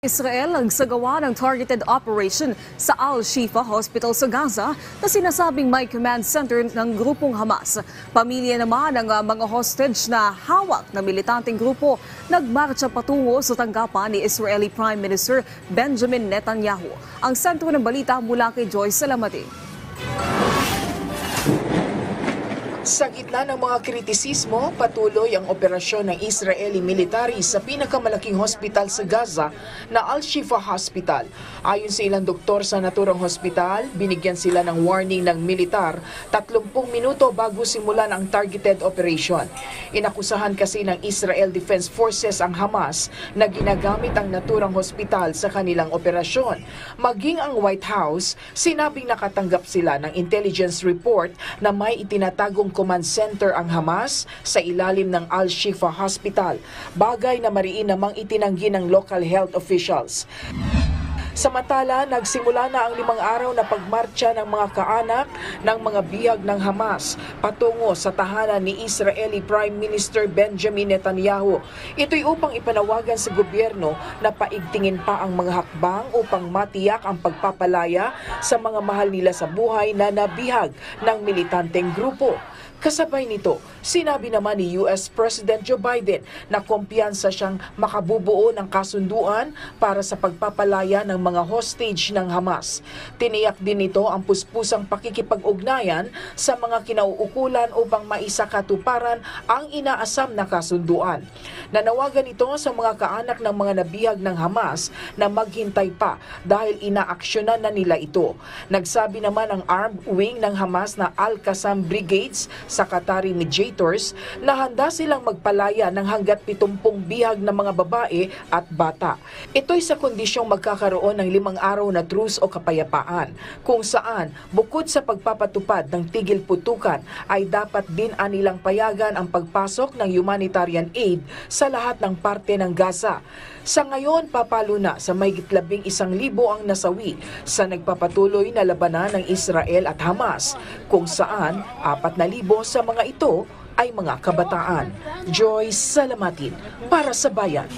Israel ang sagawa ng targeted operation sa Al-Shifa Hospital sa Gaza na sinasabing may command center ng grupong Hamas. Pamilya naman ng mga hostage na hawak na militanteng grupo nagmarcha patungo sa tanggapan ni Israeli Prime Minister Benjamin Netanyahu. Ang sentro ng balita mula kay Joyce Salamating. Sa gitna ng mga kritisismo, patuloy ang operasyon ng Israeli military sa pinakamalaking hospital sa Gaza na Al-Shifa Hospital. Ayon sa ilang doktor sa naturang hospital, binigyan sila ng warning ng militar 30 minuto bago simulan ang targeted operation. Inakusahan kasi ng Israel Defense Forces ang Hamas na ginagamit ang naturang hospital sa kanilang operasyon. Maging ang White House, sinabing nakatanggap sila ng intelligence report na may itinatagong command center ang Hamas sa ilalim ng Al-Shifa Hospital, bagay na mariin namang itinanggi ng local health officials. Samantala, nagsimula na ang 5 araw na pagmarcha ng mga kaanak ng mga bihag ng Hamas patungo sa tahanan ni Israeli Prime Minister Benjamin Netanyahu. Ito'y upang ipanawagan sa gobyerno na paigtingin pa ang mga hakbang upang matiyak ang pagpapalaya sa mga mahal nila sa buhay na nabihag ng militanteng grupo. Kasabay nito, sinabi naman ni US President Joe Biden na kumpiyansa siyang makabubuo ng kasunduan para sa pagpapalaya ng mga hostage ng Hamas. Tiniyak din nito ang puspusang pakikipag-ugnayan sa mga kinauukulan upang maisakatuparan ang inaasam na kasunduan. Nanawagan ito sa mga kaanak ng mga nabihag ng Hamas na maghintay pa dahil inaaksyonan na nila ito. Nagsabi naman ang armed wing ng Hamas na Al-Qassam Brigades sa Qatari mediators na handa silang magpalaya ng hanggat 70 bihag na mga babae at bata. Ito'y sa kondisyong magkakaroon ng 5 araw na truce o kapayapaan, kung saan bukod sa pagpapatupad ng tigil putukan ay dapat din anilang payagan ang pagpasok ng humanitarian aid sa lahat ng parte ng Gaza. Sa ngayon, papalo na sa mahigit 11,000 ang nasawi sa nagpapatuloy na labanan ng Israel at Hamas, kung saan 4,000 sa mga ito ay mga kabataan. Joyce Salamatin para sa Bayan.